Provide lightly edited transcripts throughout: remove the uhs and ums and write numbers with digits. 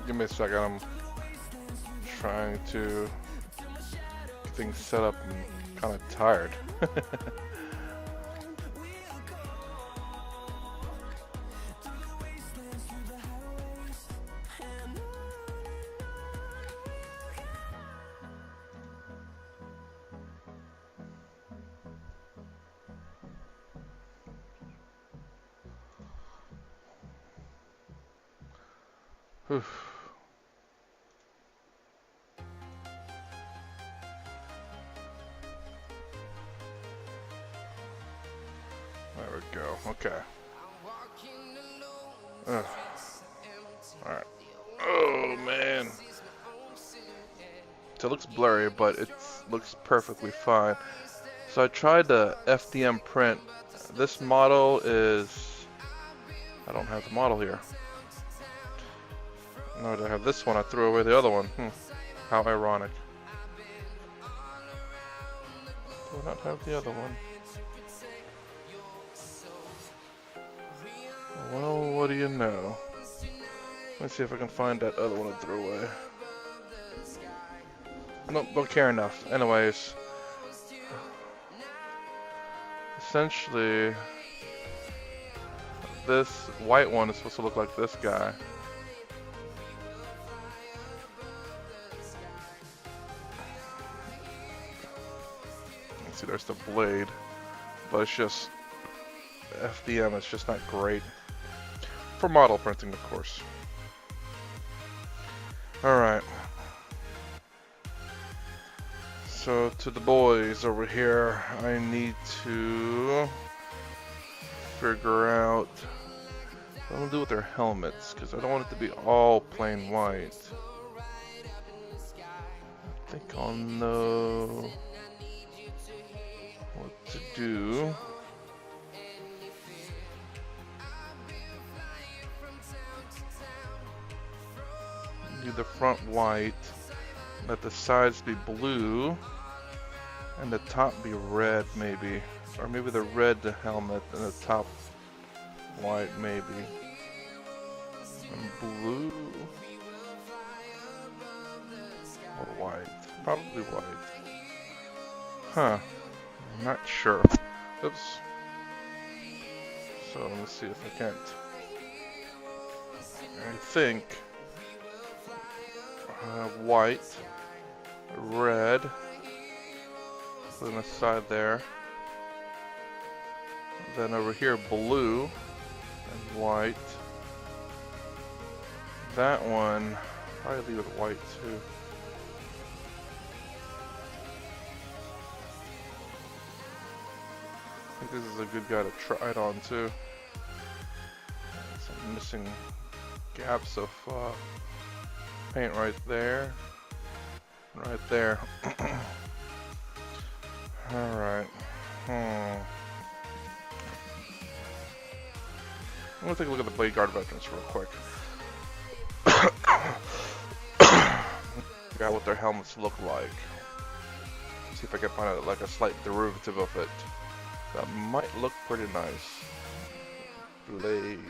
Give me a second, I'm trying to get things set up. I'm kind of tired. Whew. There we go. Okay. Alright. Oh, man. So it looks blurry, but it looks perfectly fine. So I tried the FDM print. This model is... I don't have the model here. No, I have this one. I threw away the other one. How ironic. Do I not have the other one? Well, what do you know? Let me see if I can find that other one I threw away. Nope, don't care enough. Anyways. Essentially, this white one is supposed to look like this guy. See, there's the blade, but it's just FDM. It's just not great for model printing, of course. All right. So to the boys over here, I need to figure out what I'm gonna do with their helmets, because I don't want it to be all plain white. I think I'll know what to do. Do the front white, let the sides be blue, and the top be red maybe. Or maybe the red the helmet and the top white maybe. And blue or white. Probably white. Huh. I'm not sure. Oops. So let me see if I can't. I think white, red, put on the side there. Then over here blue and white. That one, probably leave it white too. think this is a good guy to try it on too. Some missing gaps of paint right there. Right there. Alright. I'm gonna take a look at the Blade Guard veterans real quick. Figure out what their helmets look like. See if I can find like a slight derivative of it. That might look pretty nice. Blade.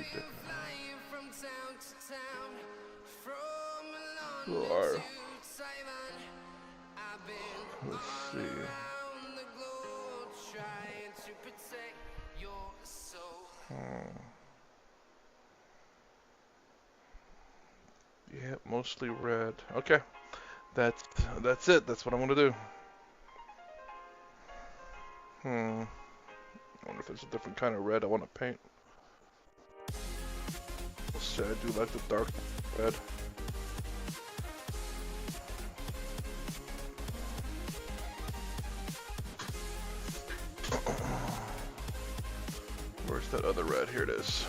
Or, let's see. Yeah, mostly red. Okay, that's it. That's what I'm gonna do. I wonder if there's a different kind of red I want to paint. Let's see, I do like the dark red. Where's that other red? Here it is.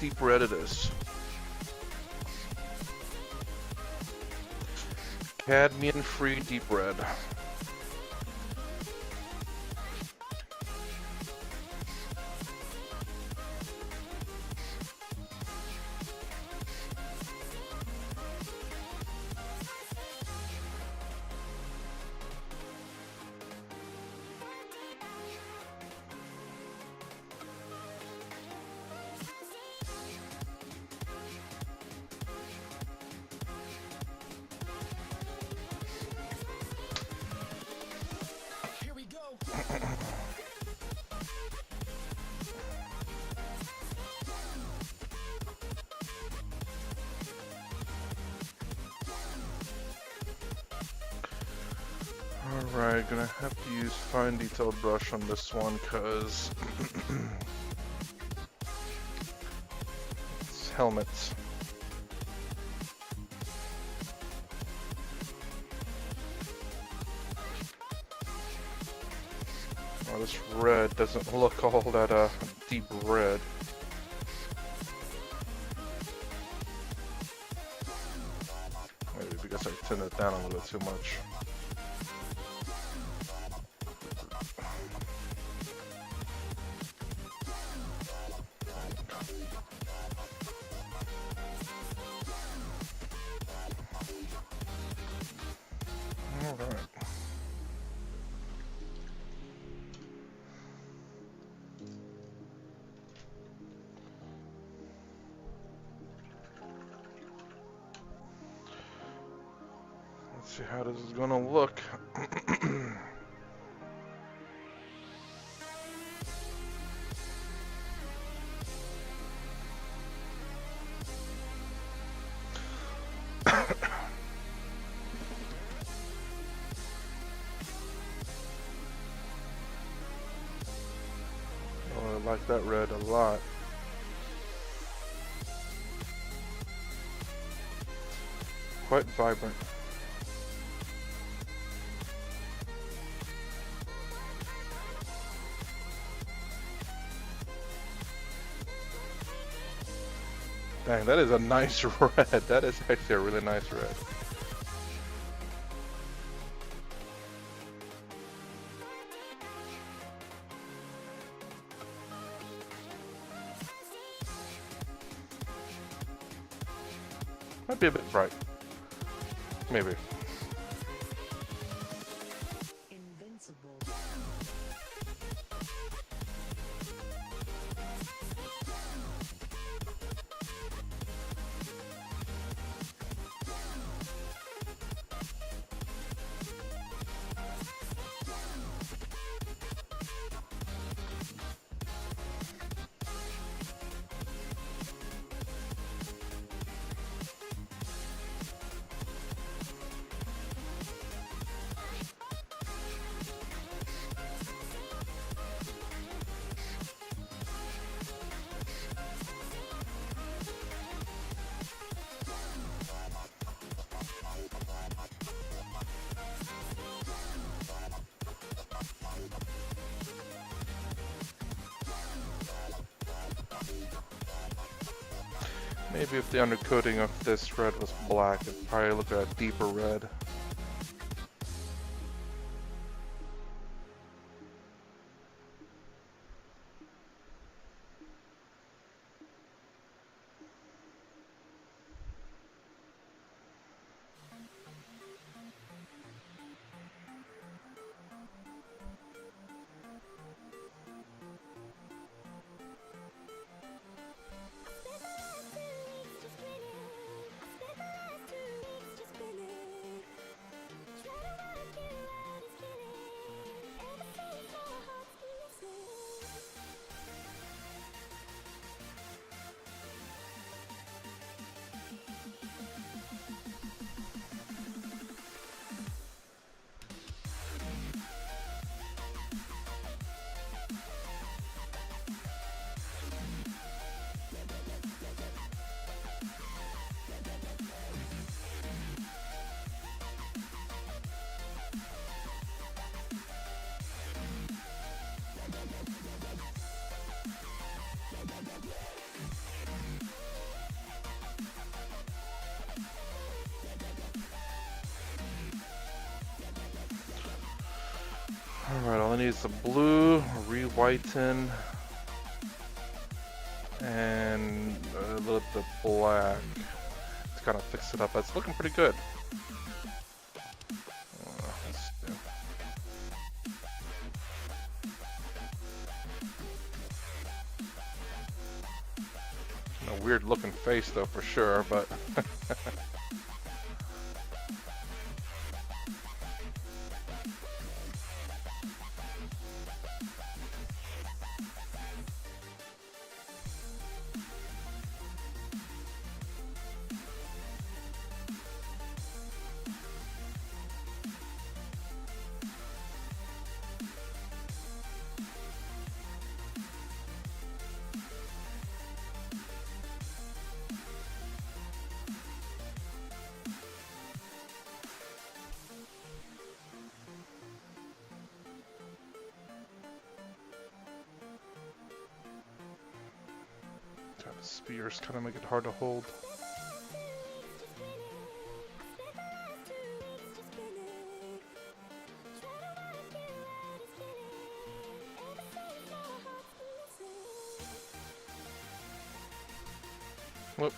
Deep red it is. Cadmium-free deep red. Alright, gonna have to use fine detailed brush on this one because it's helmets. Oh, this red doesn't look all that deep red. Maybe because I thinned it down a little bit too much. Alright. Let's see how this is gonna look. Oh, I like that red a lot. Quite vibrant. Dang, that is a nice red. That is actually a really nice red. Might be a bit bright. Maybe. Invincible. Maybe if the undercoating of this red was black, it'd probably look like a deeper red. Alright, all I need is the blue, re-whiten, and a little bit of black to kind of fix it up. It's looking pretty good. Let's do- A weird looking face though for sure, but the spears kind of make it hard to hold. Whoop.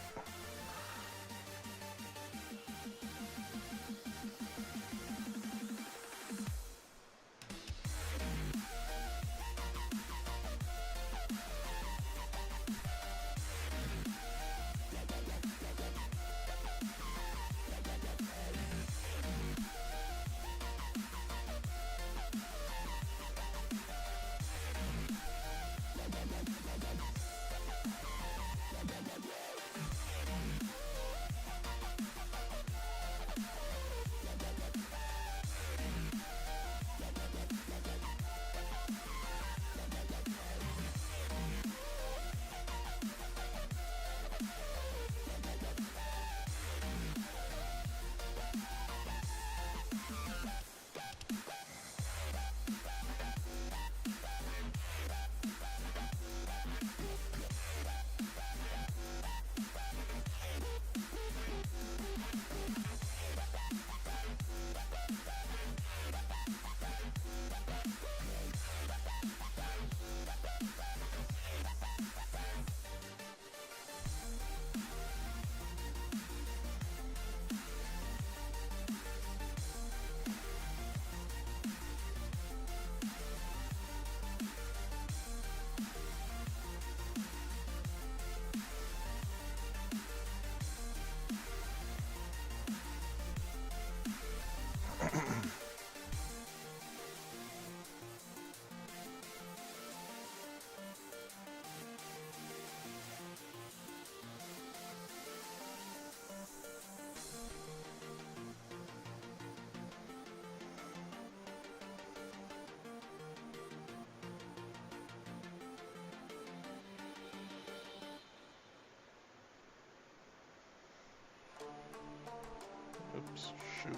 Oops, shoot.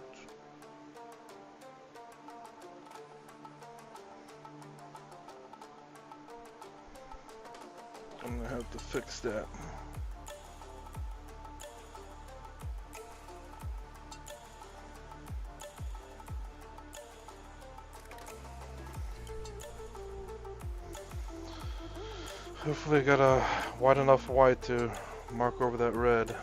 I'm gonna have to fix that. Hopefully I got a wide enough white to mark over that red.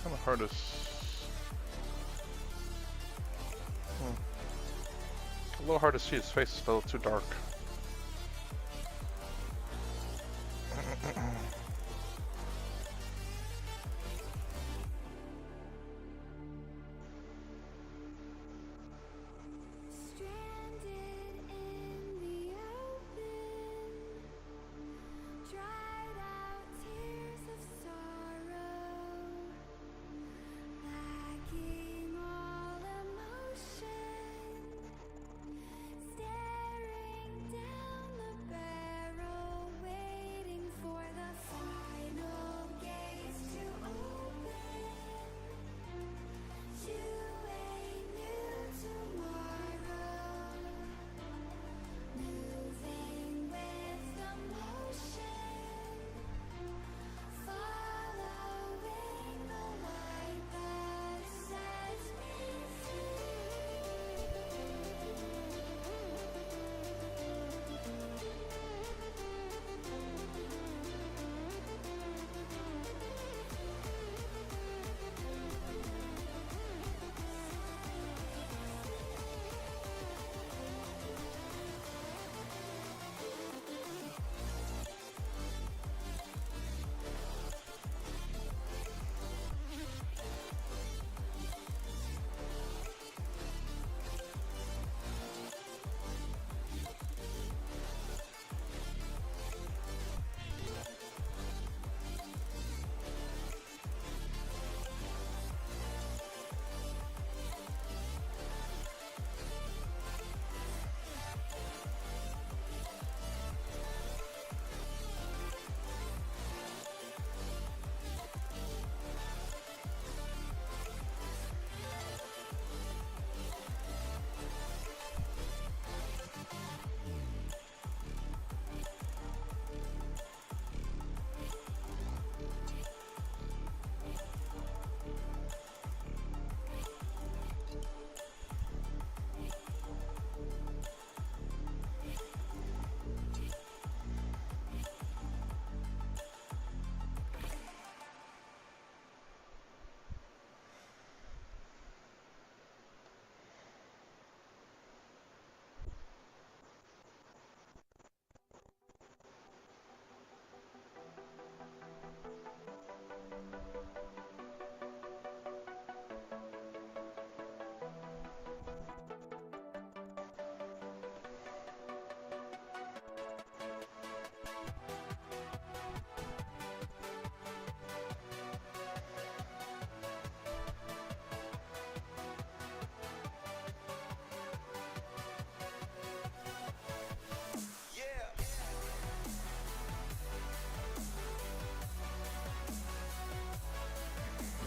Kind of hard to. A little hard to see. His face is a little too dark.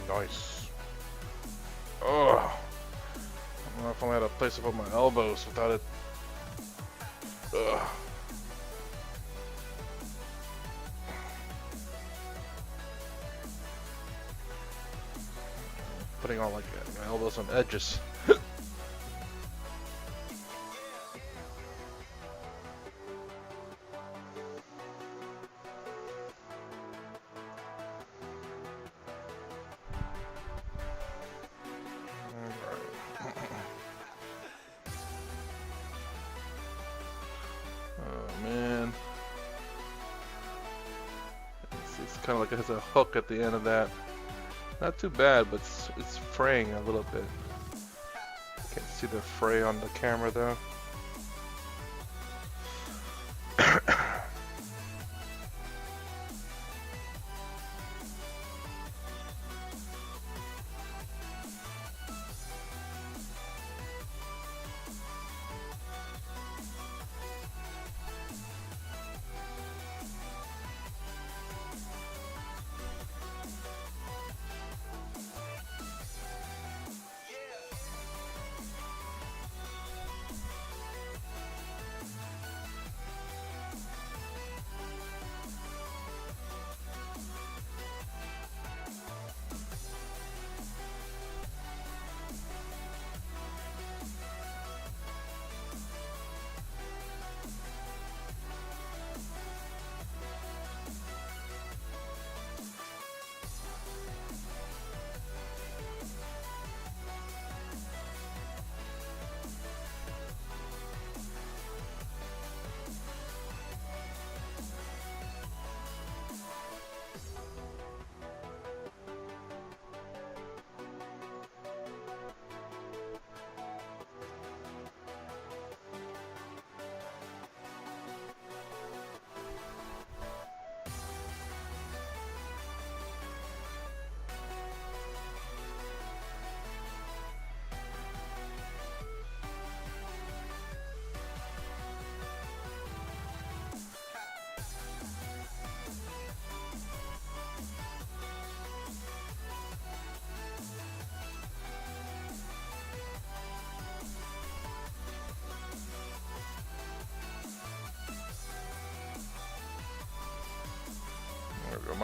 Nice. Ugh. I don't know if I had a place to put my elbows without it. Ugh. Putting on like my elbows on edges. Oh man. It's kind of like it has a hook at the end of that. Not too bad, but it's fraying a little bit. Can't see the fray on the camera though.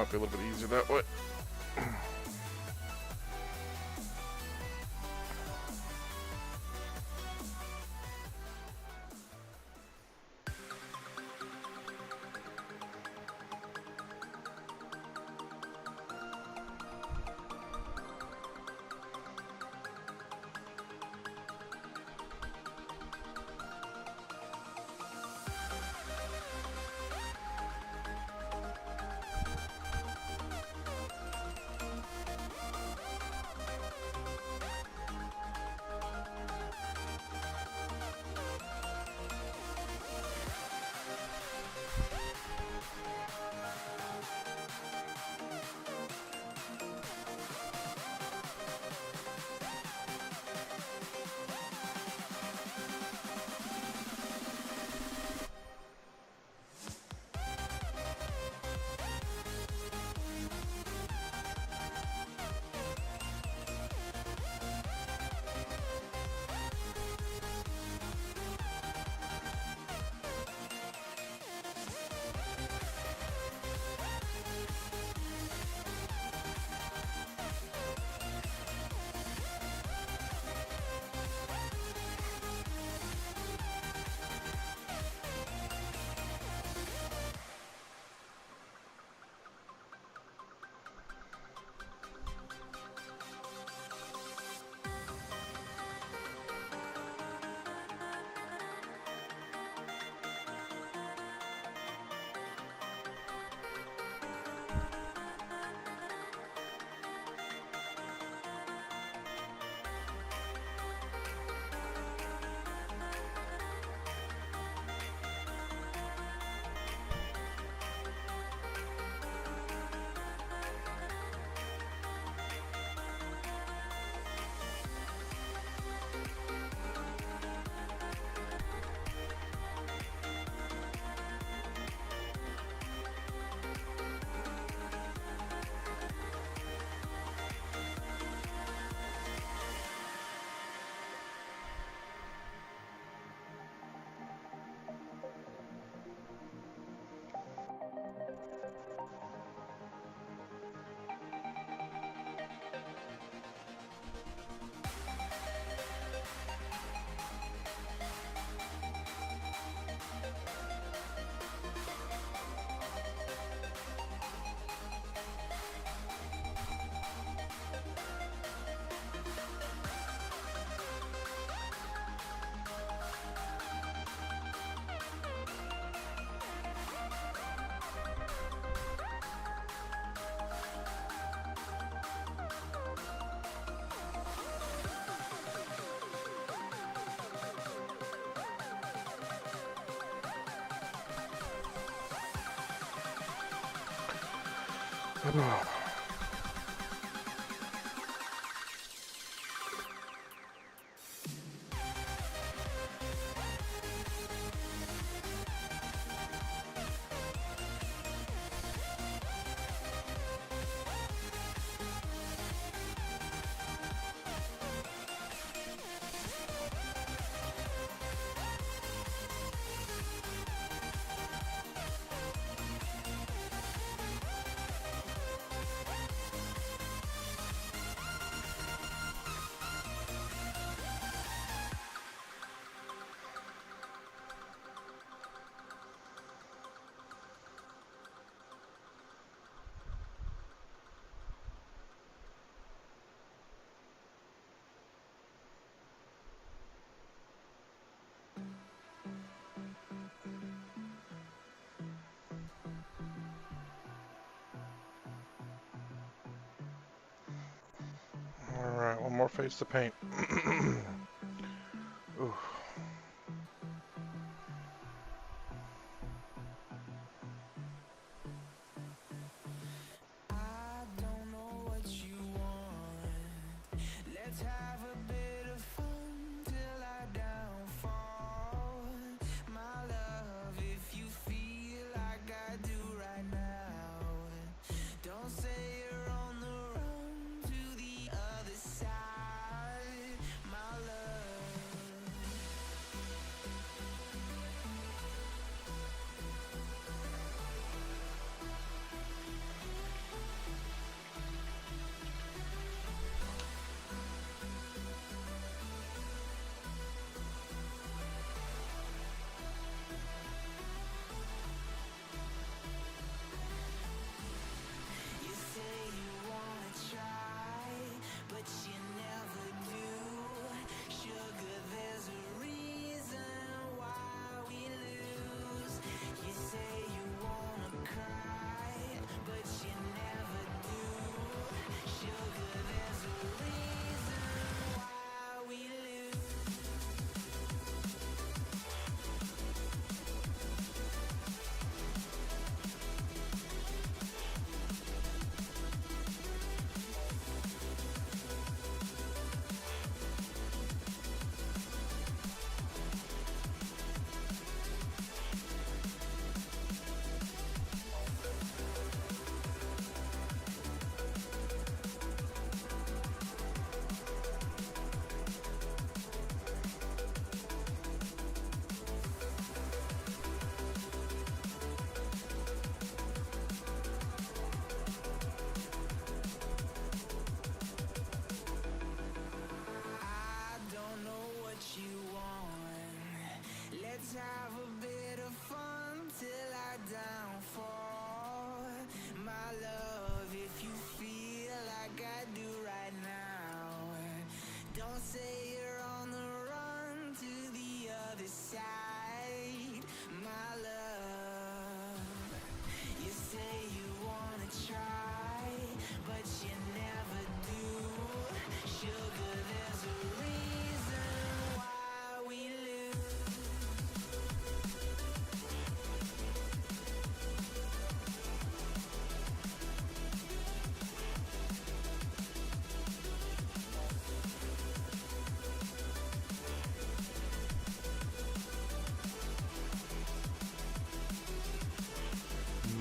might be a little bit easier that way. Alright, one more face to paint. Ooh.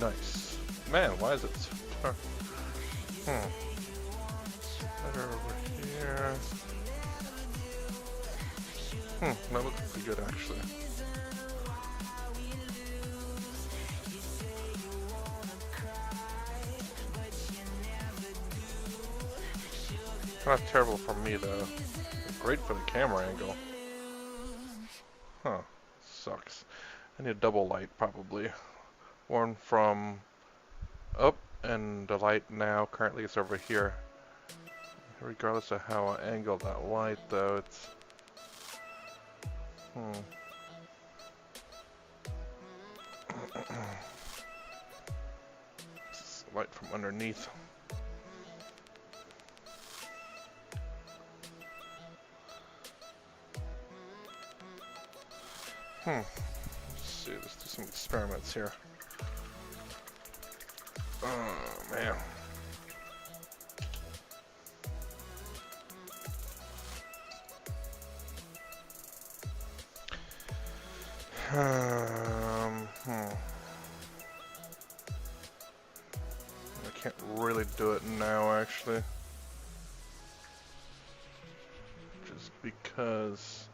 Nice. Man, why is it so dark? Better over here. That looks pretty good actually. Not terrible for me though. Great for the camera angle. Huh. Sucks. I need a double light probably. One from up, and the light now currently is over here. Regardless of how I angle that light though, it's It's light from underneath. Let's see, let's do some experiments here. Oh man. I can't really do it now actually. Just because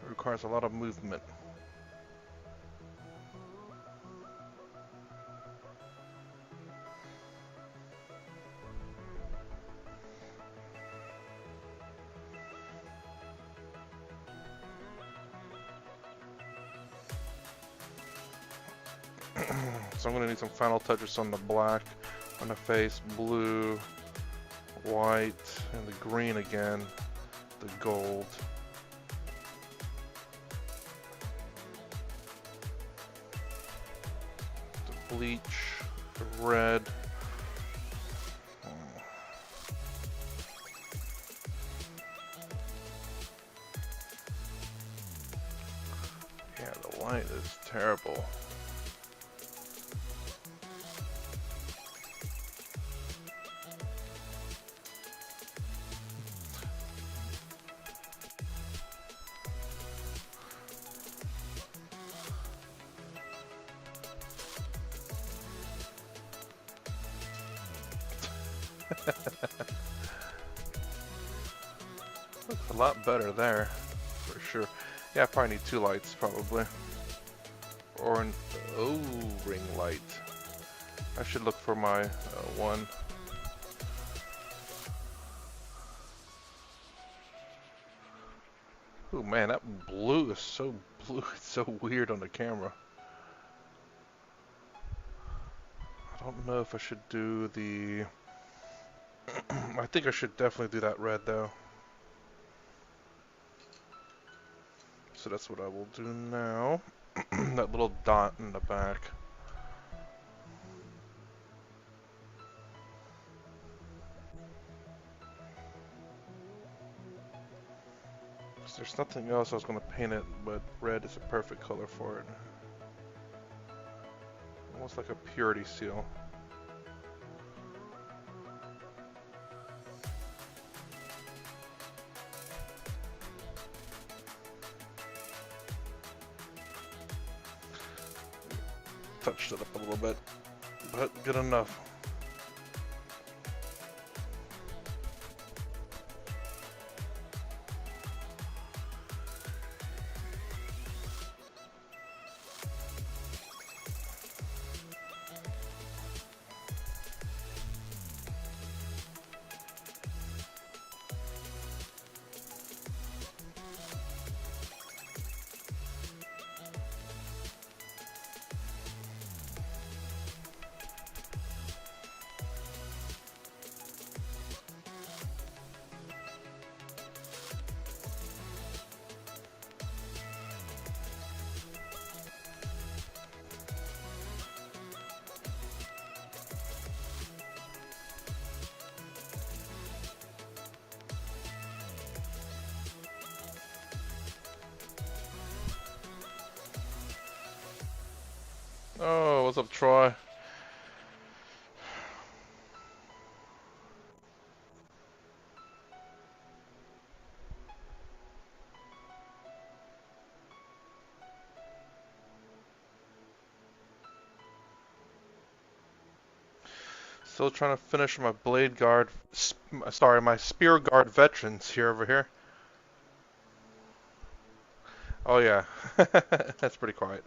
it requires a lot of movement. So I'm going to need some final touches on the black, on the face, blue, white, and the green again, the gold. The bleach, the red. Yeah, the white is terrible. Looks a lot better there, for sure. Yeah, I probably need two lights, probably. Or an O-ring light. I should look for my one. Oh man, that blue is so blue, it's so weird on the camera. I don't know if I should do the... I think I should definitely do that red though. So that's what I will do now. That little dot in the back. There's nothing else I was going to paint it, but red is a perfect color for it. Almost like a purity seal. Touched it up a little bit, but good enough. Oh, what's up, Troy? Still trying to finish my blade guard, sorry, my spear guard veterans here over here. Oh yeah, that's pretty quiet,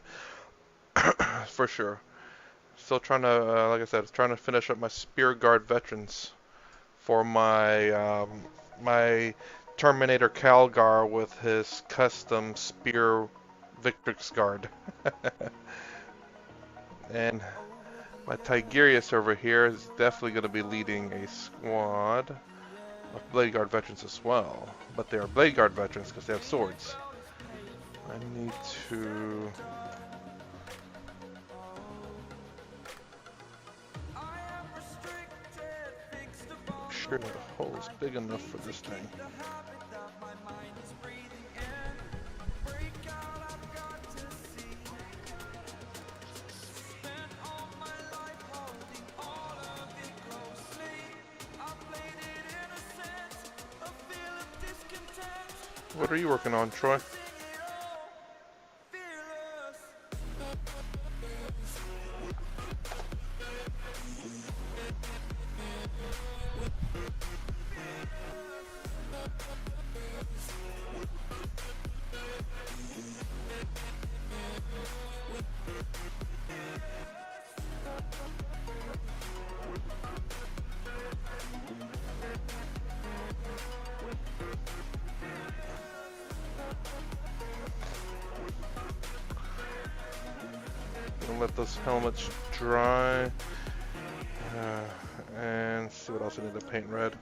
for sure. Still trying to, like I said, trying to finish up my spear guard veterans for my Terminator Calgar with his custom spear Victrix guard. And my Tigerius over here is definitely going to be leading a squad of Blade Guard veterans as well. But they are Blade Guard veterans because they have swords. I need to... make sure the hole is big enough for this thing. What are you working on, Troy? Gonna let those helmets dry. And see what else I need to paint red.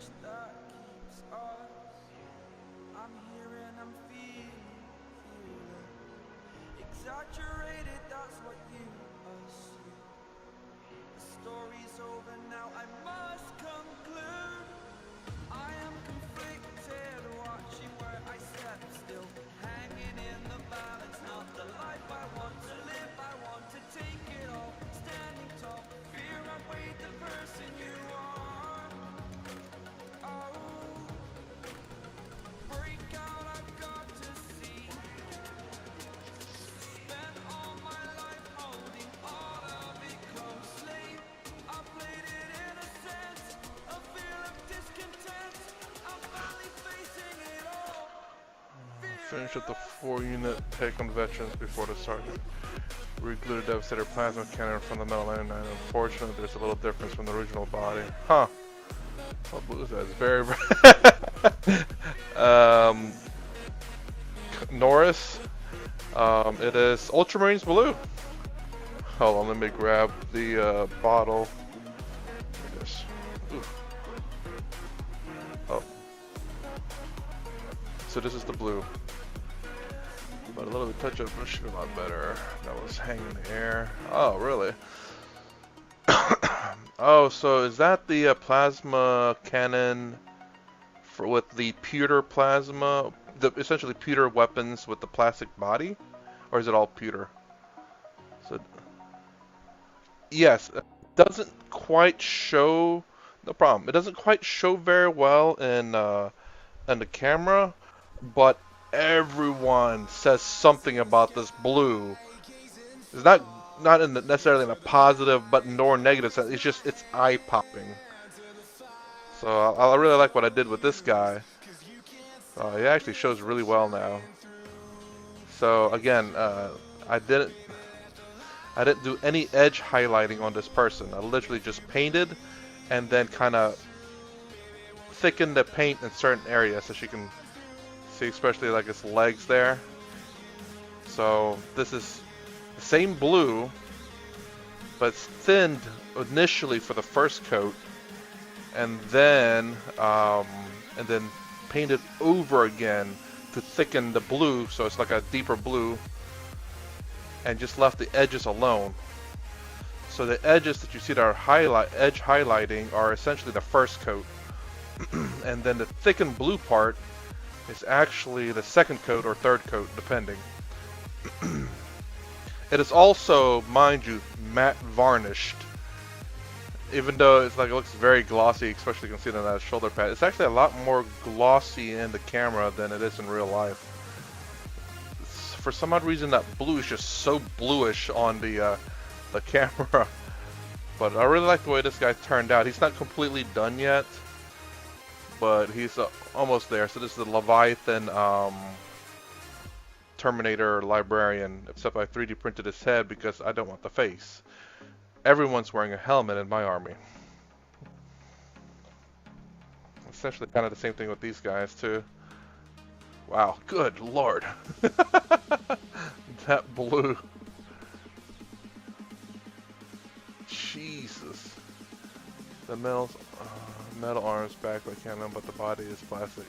Finish up the 4-unit take on veterans before the sergeant. Reglue the Devastator plasma cannon from the metal end, and unfortunately there's a little difference from the original body. Huh. What blue is that? It's very Norris. It is Ultramarines blue. Hold on, let me grab the bottle. Yes. Oh. So this is the blue. But a little bit touch up should be a lot better. That was hanging in the air. Oh, really? Oh, so is that the plasma cannon with the pewter plasma? Essentially pewter weapons with the plastic body? Or is it all pewter? So, yes, it doesn't quite show. No problem. It doesn't quite show very well in the camera, but everyone says something about this blue. It's not necessarily in a positive, but nor negative sense. It's just it's eye popping. So I really like what I did with this guy. It actually shows really well now. So again, I didn't do any edge highlighting on this person. I literally just painted and then kind of thickened the paint in certain areas so she can see, especially like his legs there. So this is the same blue, but it's thinned initially for the first coat, and then painted over again to thicken the blue, so it's like a deeper blue, and just left the edges alone. So the edges that you see that are edge highlighting are essentially the first coat, and then the thickened blue part is actually the second coat or third coat, depending. It is also, mind you, matte varnished. Even though it's like it looks very glossy, especially considering that shoulder pad, it's actually a lot more glossy in the camera than it is in real life. For some odd reason, that blue is just so bluish on the camera. But I really like the way this guy turned out. He's not completely done yet, but he's almost there. So this is the Leviathan Terminator Librarian, except I 3D printed his head because I don't want the face. Everyone's wearing a helmet in my army. Essentially kind of the same thing with these guys too. Wow, good lord. That blue. Jesus. The metal arms back by cannon, but the body is plastic.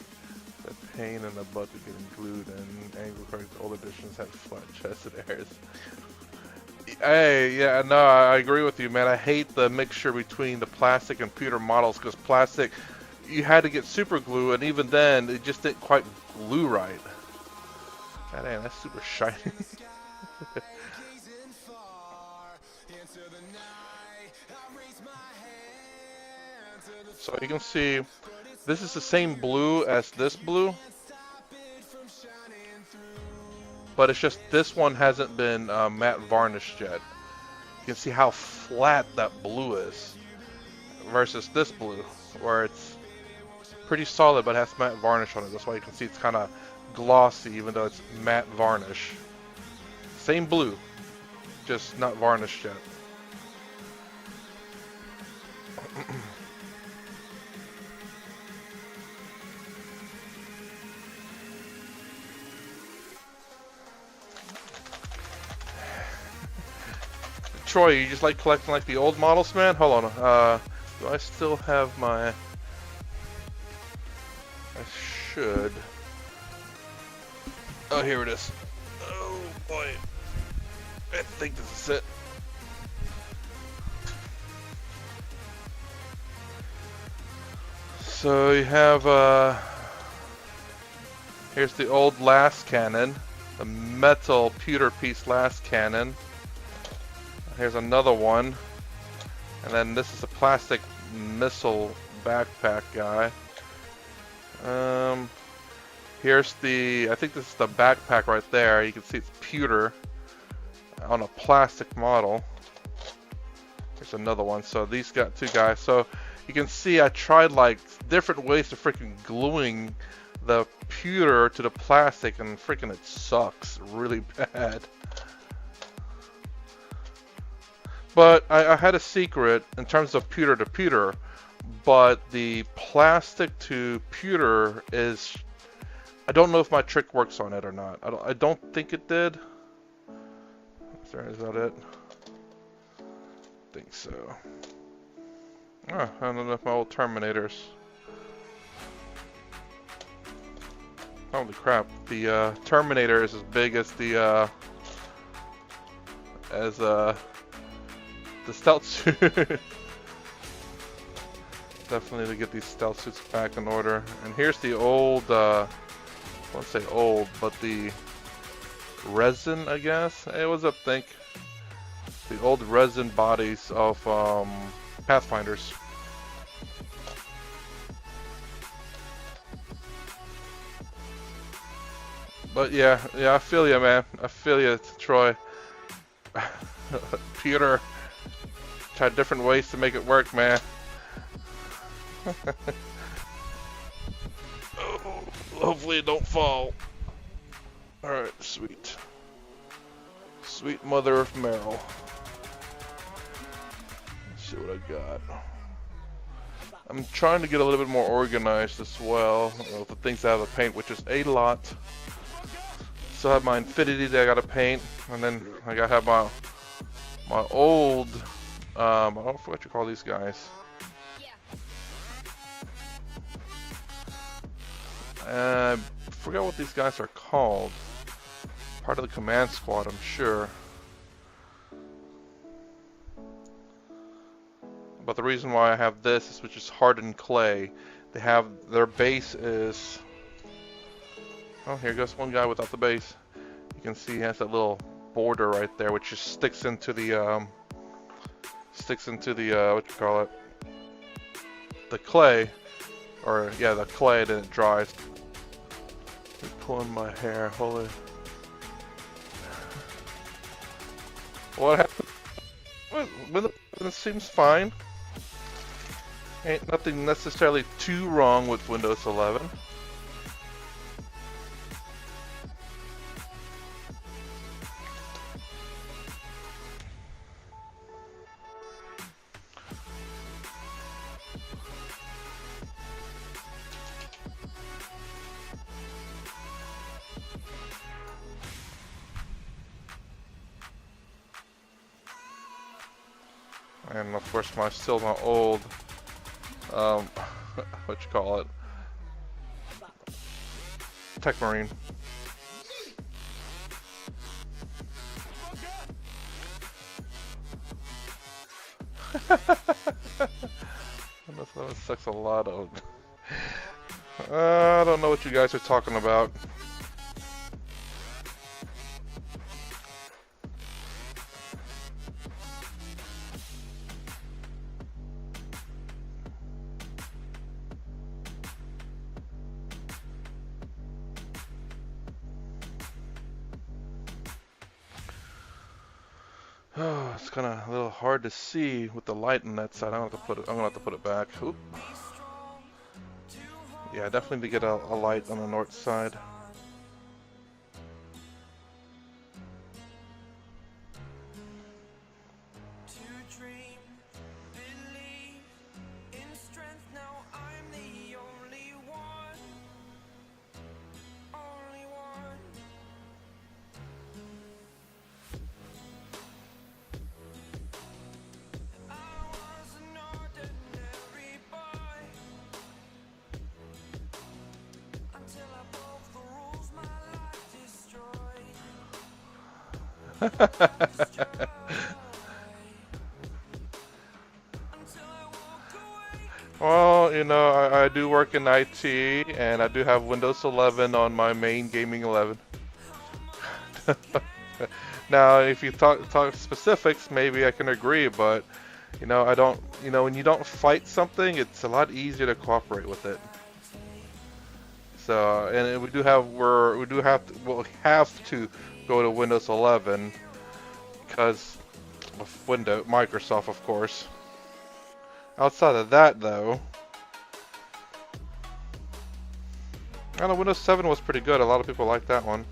The pain in the butt of getting glued and angle correct. Old editions had flat chested airs. Hey, yeah, no, I agree with you, man. I hate the mixture between the plastic and pewter models, because plastic, you had to get super glue, and even then, it just didn't quite glue right. God damn, that's super shiny. So you can see, this is the same blue as this blue, but it's just this one hasn't been matte varnished yet. You can see how flat that blue is versus this blue, where it's pretty solid but has matte varnish on it. That's why you can see it's kind of glossy even though it's matte varnish. Same blue, just not varnished yet. Troy, you just like collecting like the old models, man? Hold on. Do I still have my... I should. Oh, here it is. Oh boy. I think this is it. So you have, here's the old last cannon. The metal pewter piece last cannon. Here's another one. And then this is a plastic missile backpack guy. Here's the, I think this is the backpack right there. You can see it's pewter on a plastic model. There's another one. So these got two guys. So you can see I tried like different ways of freaking gluing the pewter to the plastic, and freaking it sucks really bad. But I had a secret in terms of pewter to pewter, but the plastic to pewter is, I don't know if my trick works on it or not. I don't think it did. Is that it? I think so. Oh, I don't know if my old Terminators. Holy crap, the Terminator is as big as the stealth suit. Definitely to get these stealth suits back in order. And here's the old, I won't say old, but the resin, I guess. Hey, what's up, Think? The old resin bodies of Pathfinders. But yeah, I feel you, man. I feel you, Troy. Pewter. Tried different ways to make it work, man. Oh, hopefully it don't fall. Alright, sweet. Sweet mother of Meryl. Let's see what I got. I'm trying to get a little bit more organized as well with the things I have to paint, which is a lot. Still have my Infinity that I gotta paint, and then I gotta have my old, I don't know what you call these guys. I forgot what these guys are called. Part of the command squad, I'm sure. But the reason why I have this is which is hardened clay. They have, their base is, oh, here goes one guy without the base. You can see he has that little border right there, which just sticks into the what you call it, the clay, or yeah, the clay. Then it dries. I'm pulling my hair. Holy. What happened? It seems fine. Ain't nothing necessarily too wrong with Windows 11. And of course, still my old, what you call it, Tech Marine. That sucks a lot of. I don't know what you guys are talking about. Oh, it's kind of a little hard to see with the light on that side. I'm gonna have to put it back. Oop. Yeah, definitely need to get a light on the north side. Well, you know, I do work in IT, and I do have Windows 11 on my main gaming 11. Now, if you talk specifics, maybe I can agree, but you know, I don't. You know, when you don't fight something, it's a lot easier to cooperate with it. So, and we'll have to go to Windows 11 because of Microsoft, of course. Outside of that, though, I don't know, Windows 7 was pretty good. A lot of people like that one.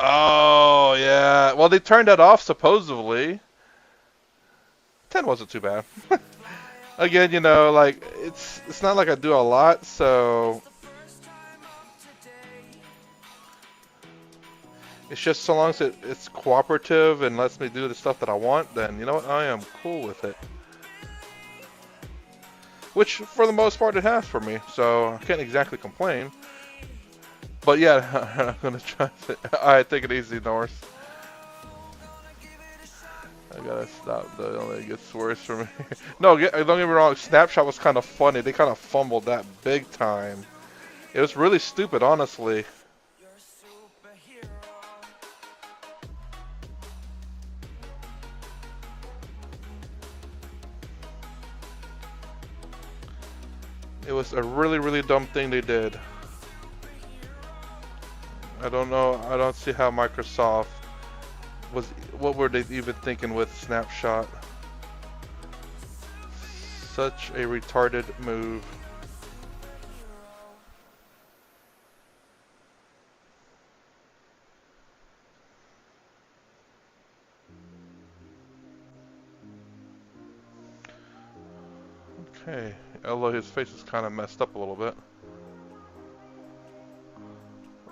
Oh, yeah. Well, they turned that off, supposedly. 10 wasn't too bad. Again, you know, like, it's not like I do a lot, so it's just so long as it's cooperative and lets me do the stuff that I want, then, you know what, I am cool with it. Which, for the most part, it has for me, so I can't exactly complain. But yeah, I'm gonna try to. Alright, take it easy, North. I gotta stop though, it gets worse for me. No, don't get me wrong, Snapshot was kind of funny. They kind of fumbled that big time. It was really stupid, honestly. It was a really, really dumb thing they did. I don't know, I don't see how Microsoft what were they even thinking with Snapshot? Such a retarded move. Okay, although his face is kind of messed up a little bit.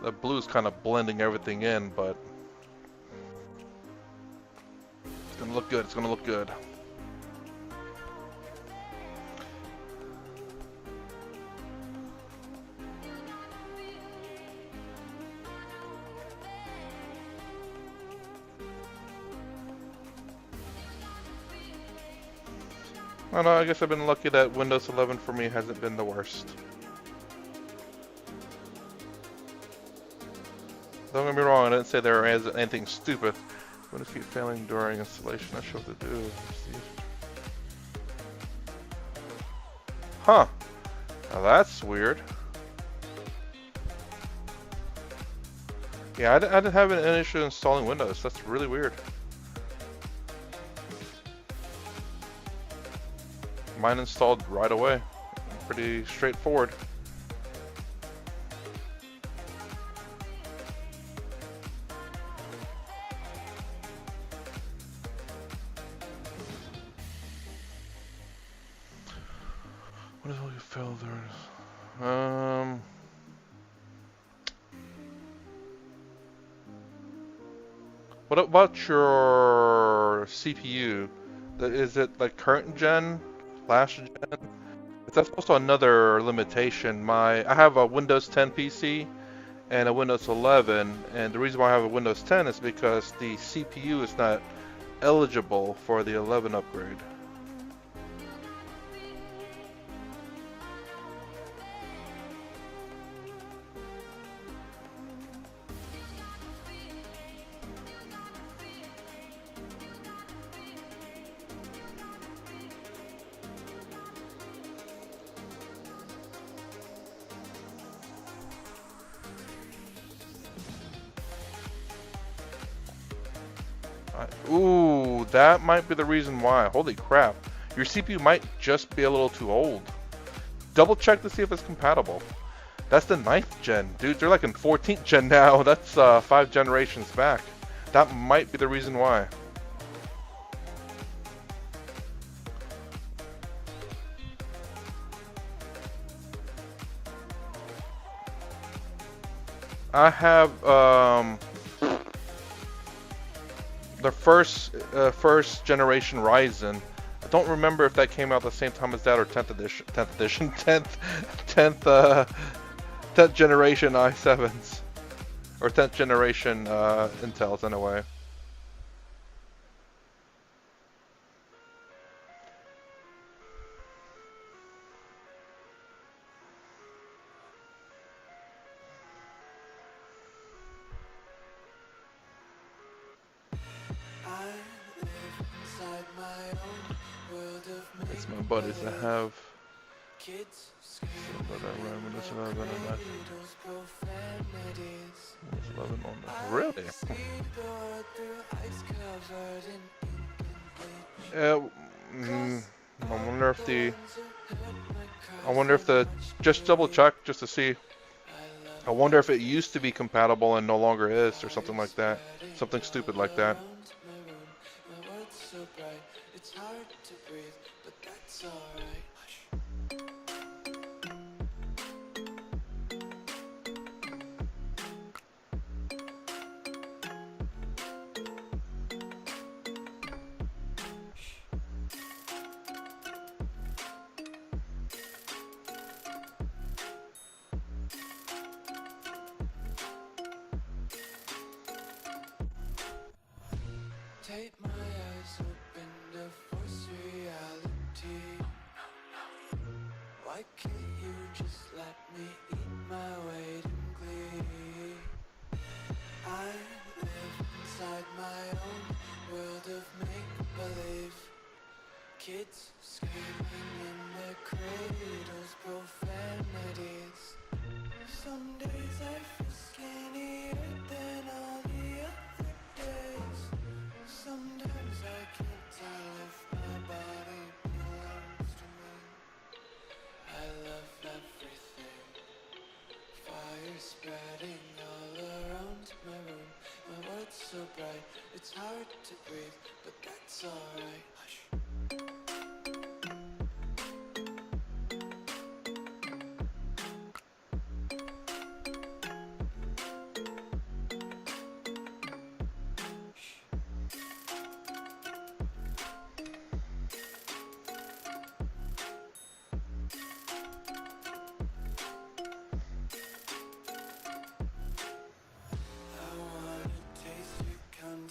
The blue's kind of blending everything in, but it's gonna look good. It's gonna look good. I don't know, I guess I've been lucky that Windows 11 for me hasn't been the worst. Don't get me wrong, I didn't say there is anything stupid. What if you keep failing during installation? Not sure what to do. Huh. Now that's weird. Yeah, I didn't have an issue installing Windows. That's really weird. Mine installed right away. Pretty straightforward. What is all you failed there? What about your CPU? Is it like current gen, last gen? That's also another limitation. I have a Windows 10 PC and a Windows 11, and the reason why I have a Windows 10 is because the CPU is not eligible for the 11 upgrade. Ooh, that might be the reason why. Holy crap. Your CPU might just be a little too old. Double check to see if it's compatible. That's the 9th gen. Dude, they're like in 14th gen now. That's 5 generations back. That might be the reason why. I have the first generation Ryzen. I don't remember if that came out the same time as that or 10th edition, 10th generation i7s or 10th generation Intels anyway. It's my buddies that have. Really? I wonder if the just double check just to see. I wonder if it used to be compatible and no longer is, or something like that. Something stupid like that. Take my eyes open to force reality. Why can't you just let me eat my weight in glee? I live inside my own world of make-believe. Kids screaming in their cradles, profanities. Some days I feel skinnier than all the other days. Sometimes I can't tell if my body belongs to me. I love everything. Fire spreading all around my room. My world's so bright, it's hard to breathe, but that's alright. Hush.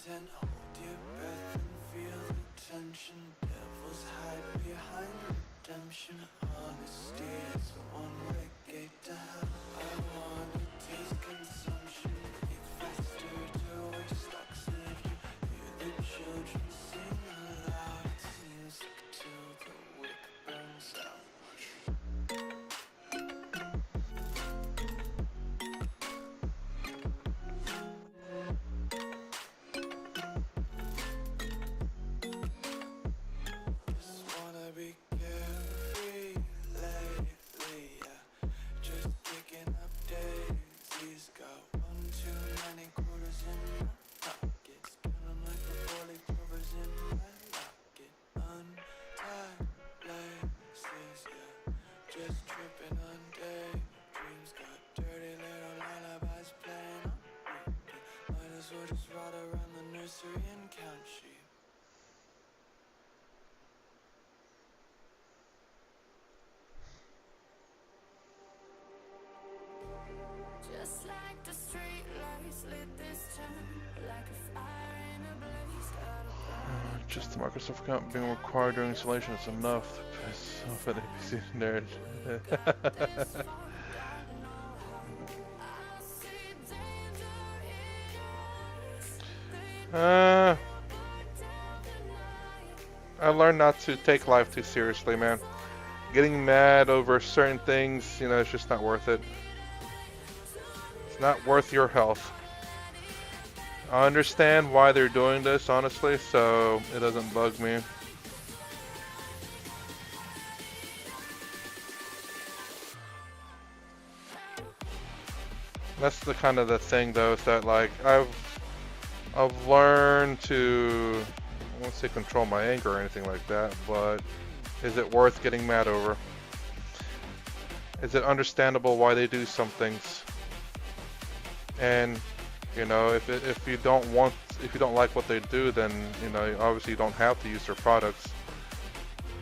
Hold your breath and feel the tension. Devil's attention. Honesty is a one-way gate to hell. I want to taste consumption. Eat faster to waste stocks. And if you hear the children sing aloud, it's music till the wick burns out. Just wanna be carefree lately, yeah. Just kicking up daisies. Got one too many quarters in my pockets. Counting like the 40 clovers in my locket. Untied laces, yeah. Just tripping on daydreams. Got dirty little lullabies playing on repeat. Might as well just ride around the nursery and count sheep. Just like the street lights lit this town, like a fire in a blaze, gotta burn it. Just the Microsoft account being required during installation is enough to piss off an ABC nerd. This one, God know how. I see danger in your eyes. I learned not to take life too seriously, man. Getting mad over certain things, you know, it's just not worth it. It's not worth your health. I understand why they're doing this, honestly, so it doesn't bug me. That's the kind of the thing, though, is that like I've learned to, I won't say control my anger or anything like that, but is it worth getting mad over? Is it understandable why they do some things? And you know, if you don't like what they do, then you know, obviously you don't have to use their products.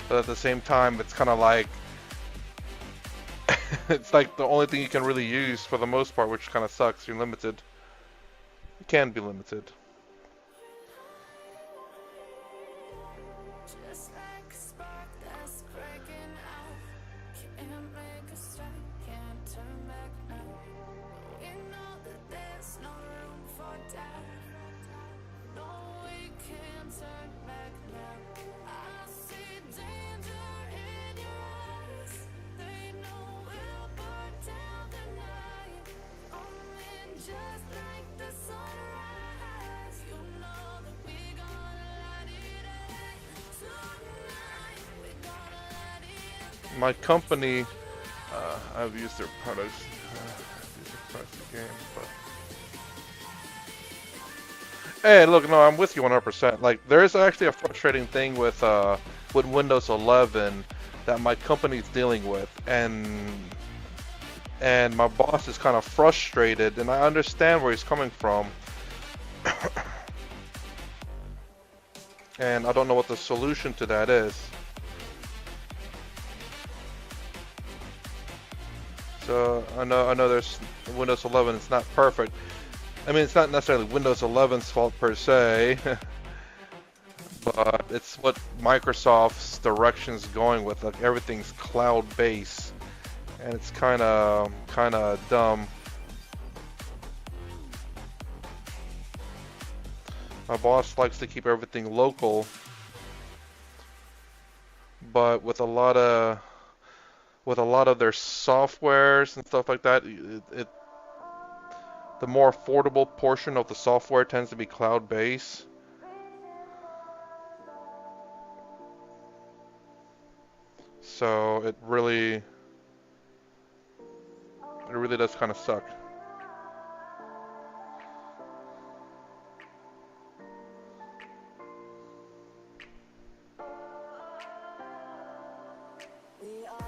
But at the same time, it's kind of like it's like the only thing you can really use for the most part, which kind of sucks. You're limited. You can be limited. Just like a spark that's breaking out. Can't make a strike, can't turn back now. We know that there's no room for doubt. No, we can't turn back now. I see danger in your eyes. They know we'll burn down the night. Only just like the sunrise. You know that we gonna light it up. Tonight we gonna light it up. My company, I've used their products. These are pricey games, but hey, look, no, I'm with you 100%. Like, there is actually a frustrating thing with Windows 11 that my company's dealing with, and my boss is kind of frustrated, and I understand where he's coming from. And I don't know what the solution to that is. So I know there's Windows 11. It's not perfect. I mean, it's not necessarily Windows 11's fault per se, but it's what Microsoft's direction's going with. Like, everything's cloud-based, and it's kind of dumb. My boss likes to keep everything local, but with a lot of their softwares and stuff like that, the more affordable portion of the software tends to be cloud-based. So it really does kind of suck. We are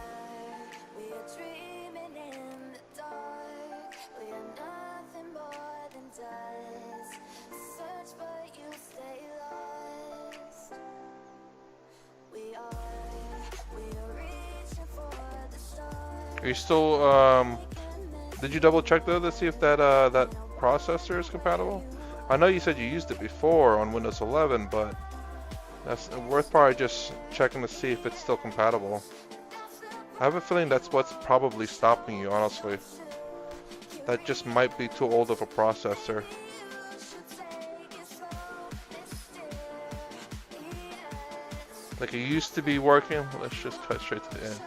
dreaming in the dark. We are nothing more than dust. Search but you stay lost. We are reaching for the stars. Are you still did you double check though to see if that that processor is compatible? I know you said you used it before on Windows 11, but that's worth probably just checking to see if it's still compatible. I have a feeling that's what's probably stopping you, honestly. That just might be too old of a processor. Like it used to be working. Let's just cut straight to the end.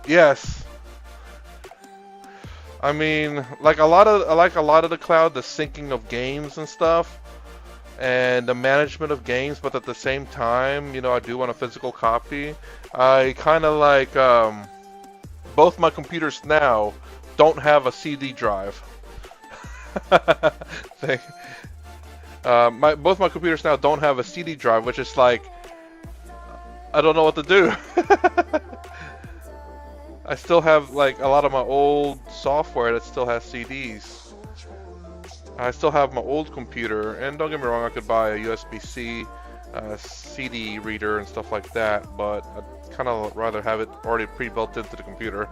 Yes. I mean, like a lot of the cloud, the syncing of games and stuff, and the management of games. But at the same time, you know, I do want a physical copy. I kind of like both my computers now don't have a CD drive. Both my computers now don't have a CD drive, which is like I don't know what to do. I still have like a lot of my old software that still has CDs. I still have my old computer, and don't get me wrong, I could buy a USB-C CD reader and stuff like that, but I'd kind of rather have it already pre-built into the computer.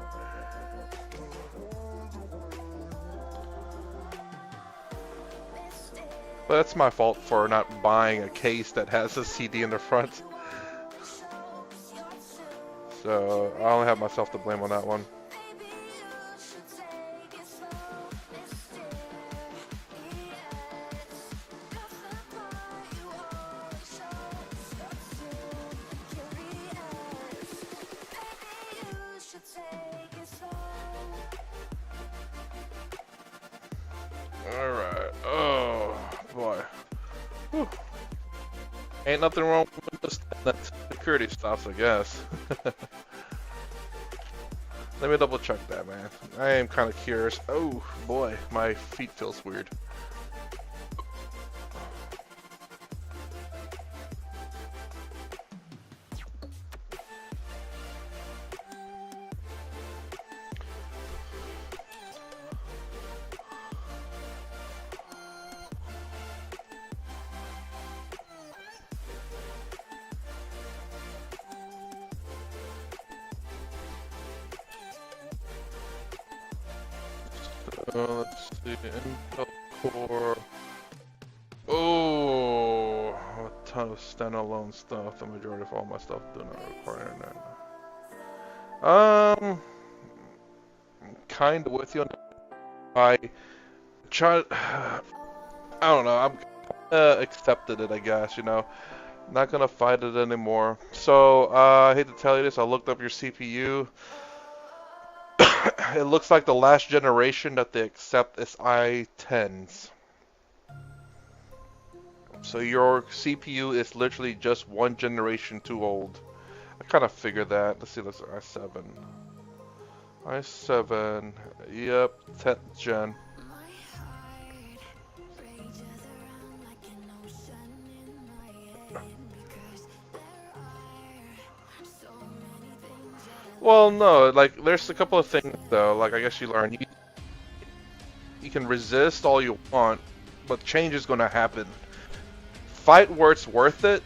But that's my fault for not buying a case that has a CD in the front. So I only have myself to blame on that one. Alright. Oh boy. Whew. Ain't nothing wrong with this security stuff, I guess. Let me double check that, man. I am kind of curious. Oh boy, my feet feels weird. Let's see, Intel Core. Oh, a ton of standalone stuff. The majority of all my stuff do not require internet. Kind of with you on that. I try. I don't know. I'm accepted it, I guess. You know, not gonna fight it anymore. So I hate to tell you this. I looked up your CPU. It looks like the last generation that they accept is i10s. So your CPU is literally just one generation too old. I kind of figured that. Let's see, let's i7. i7, yep, 10th gen. Well, no, like there's a couple of things though. Like I guess you learn you can resist all you want, but change is gonna happen. Fight where it's worth it.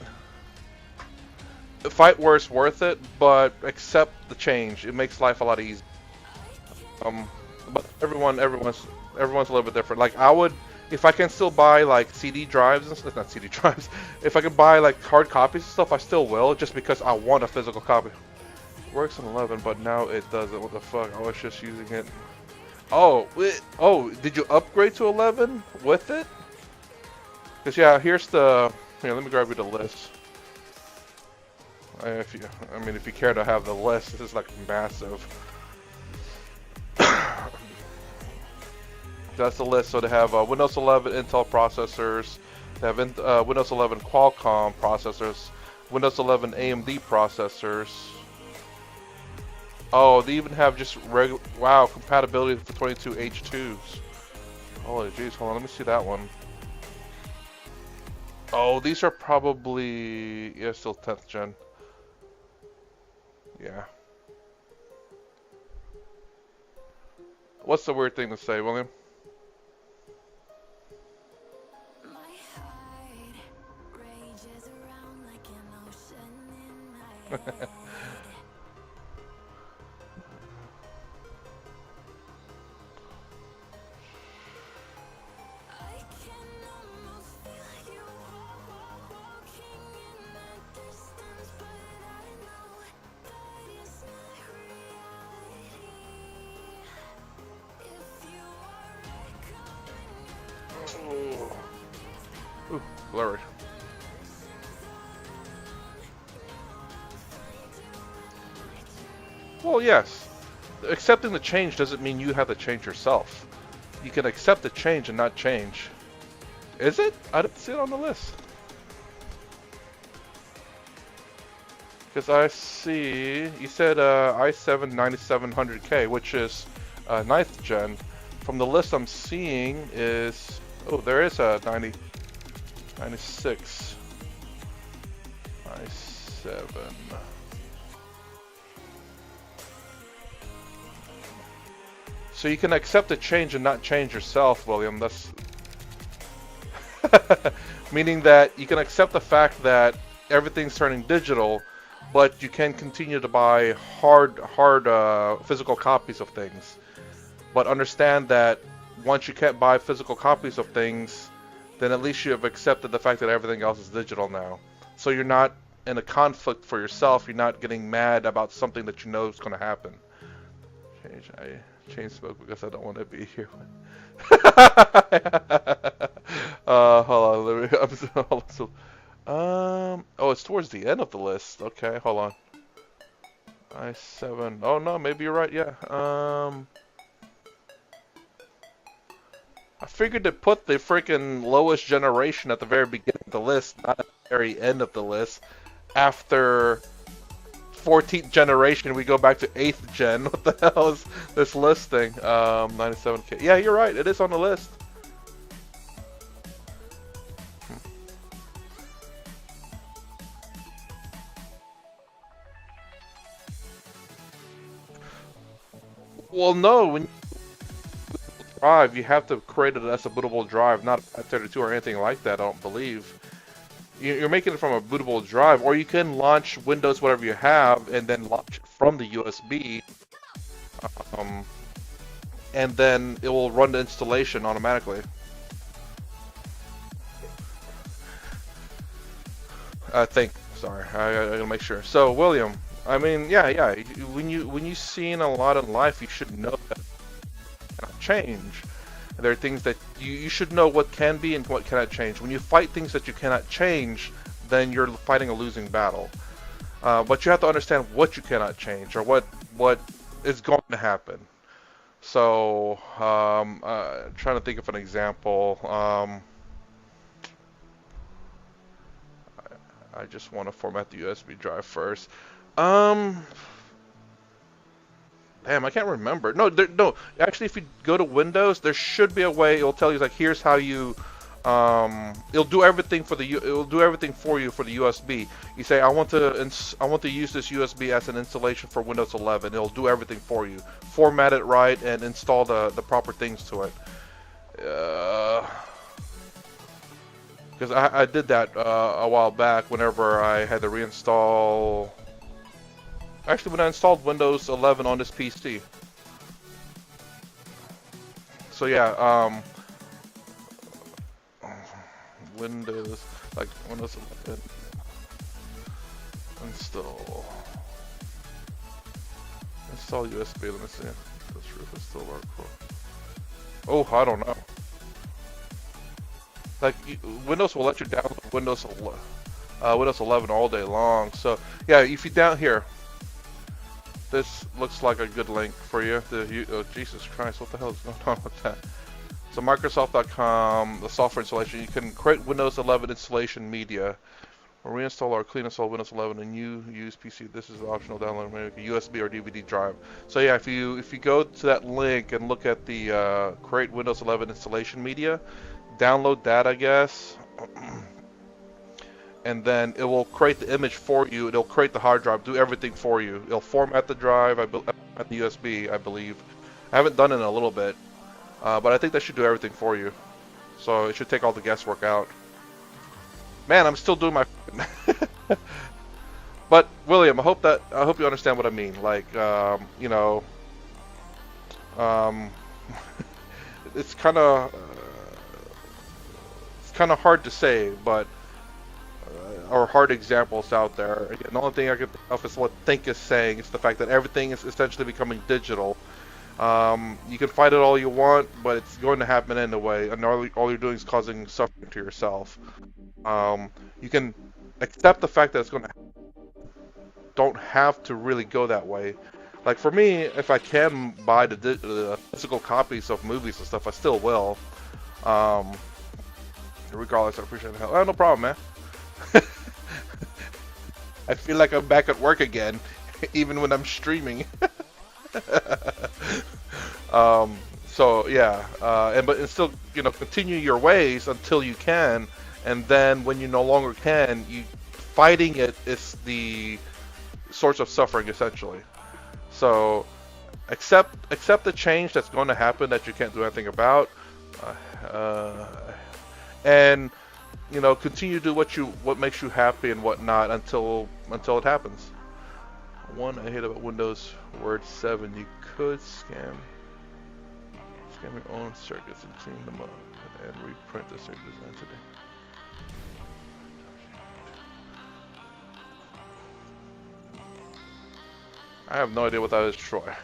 Fight where it's worth it, but accept the change. It makes life a lot easier. But everyone's a little bit different. Like I would, if I can still buy like CD drives and stuff, not CD drives. If I can buy like hard copies and stuff, I still will, just because I want a physical copy. Works on 11, but now it doesn't. What the fuck? I was just using it. Oh, did you upgrade to 11 with it? Because yeah, here's the. Here, let me grab you the list. If you care to have the list, this is like massive. That's the list. So they have Windows 11 Intel processors. They have Windows 11 Qualcomm processors. Windows 11 AMD processors. Oh, they even have just wow, compatibility for 22H2s. Holy jeez, hold on, let me see that one. Oh, these are probably, yeah, still 10th gen. Yeah. What's the weird thing to say, William? blurry. Well, yes. Accepting the change doesn't mean you have to change yourself. You can accept the change and not change. Is it? I didn't see it on the list. Because I see, you said i7 9700K, which is 9th gen. From the list I'm seeing is, oh, there is a 96 i7. So you can accept a change and not change yourself, William. That's meaning that you can accept the fact that everything's turning digital, but you can continue to buy hard physical copies of things. But understand that once you can't buy physical copies of things, then at least you have accepted the fact that everything else is digital now. So you're not in a conflict for yourself. You're not getting mad about something that you know is going to happen. I chain smoke because I don't want to be here. Hold on. Let me, oh, it's towards the end of the list. Okay, hold on. i7. Oh no, maybe you're right. Yeah. I figured to put the freaking lowest generation at the very beginning of the list, not at the very end of the list. After 14th generation, we go back to 8th gen. What the hell is this listing? 97K. Yeah, you're right. It is on the list. Well, no. When you drive, you have to create it as a bootable drive, not a 32 or anything like that. I don't believe. You're making it from a bootable drive, or you can launch Windows whatever you have and then launch it from the USB, and then it will run the installation automatically. I think. Sorry, I gotta make sure. So William, I mean, yeah. When you seen a lot in life, you should know that it cannot change. There are things that you should know what can be and what cannot change. When you fight things that you cannot change, then you're fighting a losing battle. But you have to understand what you cannot change or what is going to happen. So, trying to think of an example. I just want to format the USB drive first. Damn, I can't remember. No. Actually, if you go to Windows, there should be a way. It'll tell you like, here's how you. It'll do everything for you for the USB. You say, I want to use this USB as an installation for Windows 11. It'll do everything for you. Format it right and install the proper things to it. Because I did that a while back. Whenever I had to reinstall. Actually, when I installed Windows 11 on this PC. So yeah, Windows 11 install USB. Let me see. This roof is still work for. Oh, I don't know. Like Windows will let you download Windows 11 all day long. So yeah, if you down here. This looks like a good link for you. Oh, Jesus Christ, what the hell is going on with that? So Microsoft.com, the software installation. You can create Windows 11 installation media, or reinstall or clean install Windows 11 and you use PC. This is the optional download, maybe a USB or DVD drive. So yeah, if you go to that link and look at the create Windows 11 installation media, download that, I guess. And then it will create the image for you. It'll create the hard drive, do everything for you. It'll format the drive, at the USB, I believe. I haven't done it in a little bit, but I think that should do everything for you. So it should take all the guesswork out. Man, I'm still doing my. But William, I hope you understand what I mean. Like, you know, it's kind of hard to say, but. Or hard examples out there. Again, the only thing I can think of is what Think is saying. It's the fact that everything is essentially becoming digital. You can fight it all you want, but it's going to happen anyway, and all you're doing is causing suffering to yourself. You can accept the fact that it's going to don't have to really go that way. Like for me, if I can buy the physical copies of movies and stuff, I still will. Regardless, I appreciate the help. Oh, no problem, man. I feel like I'm back at work again, even when I'm streaming. So yeah, but still, continue your ways until you can, and then when you no longer can, fighting it is the source of suffering essentially. So accept the change that's going to happen that you can't do anything about, and continue to do what makes you happy and whatnot until it happens. One I hate about Windows Word 7, you could scan your own circuits and clean them up and reprint the circuit design today. I have no idea what that is, Troy.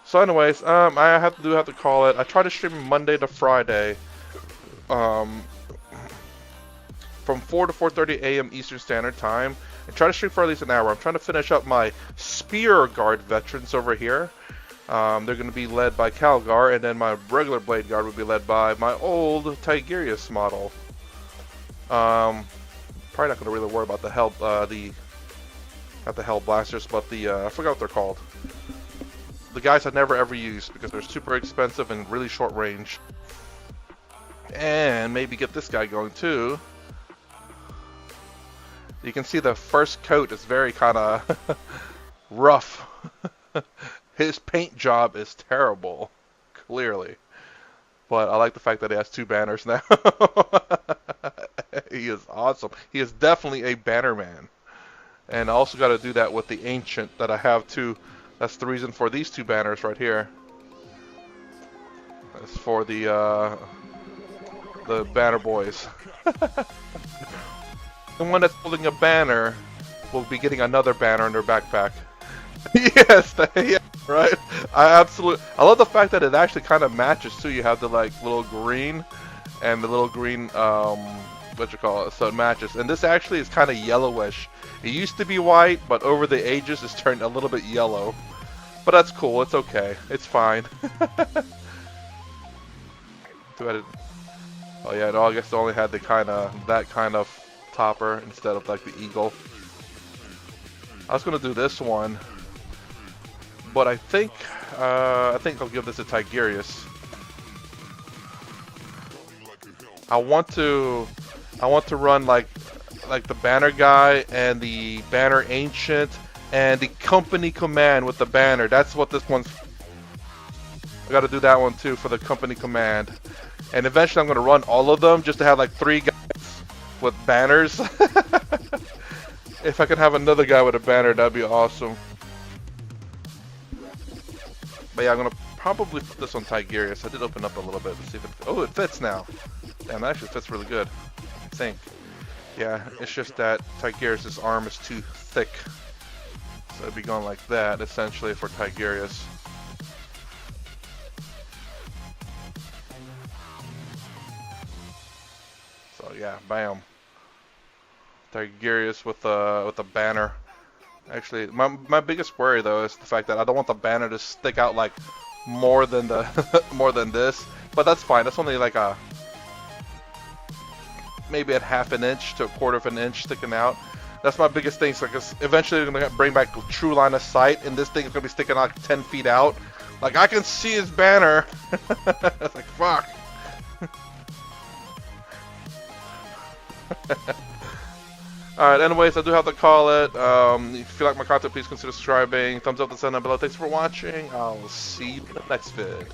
So anyways, I have to call it. I try to stream Monday to Friday, from 4 to 4:30 a.m. Eastern Standard Time, and try to stream for at least an hour. I'm trying to finish up my Spear Guard veterans over here. They're going to be led by Calgar, and then my regular Blade Guard will be led by my old Tigurius model. Probably not going to really worry about not the Hell Blasters, but I forgot what they're called. The guys I never ever used because they're super expensive and really short range. And maybe get this guy going too. You can see the first coat is very kind of rough. His paint job is terrible, clearly. But I like the fact that he has 2 banners now. He is awesome. He is definitely a banner man. And I also got to do that with the Ancient that I have too. That's the reason for these 2 banners right here. That's for the banner boys. The one that's holding a banner will be getting another banner in their backpack. Yes, yeah, right. I love the fact that it actually kind of matches too. You have the little green and the little green what you call it, so it matches. And this actually is kind of yellowish. It used to be white, but over the ages it's turned a little bit yellow. But that's cool. It's okay. It's fine. Oh yeah, no, I guess they only had that kind of topper instead of the eagle. I was gonna do this one, but I think I'll give this to Tigurius. I want to run like the banner guy and the banner ancient and the company command with the banner. That's what this one's. I got to do that one too for the company command. And eventually I'm going to run all of them just to have 3 guys with banners. If I could have another guy with a banner, that'd be awesome. But yeah, I'm going to probably put this on Tigurius. I did open up a little bit to see if it... Oh, it fits now. Damn, that actually fits really good, I think. Yeah, it's just that Tigurius' arm is too thick. So it'd be going like that, essentially, for Tigurius. So yeah, bam. Tigurius with a banner. Actually, my biggest worry though is the fact that I don't want the banner to stick out more than more than this. But that's fine. That's only maybe a half an inch to a quarter of an inch sticking out. That's my biggest thing. Because eventually they're gonna bring back true line of sight, and this thing is gonna be sticking out 10 feet out. I can see his banner. It's fuck. Alright, anyways, I do have to call it. If you like my content, please consider subscribing. Thumbs up, the sign down below. Thanks for watching. I'll see you in the next vid.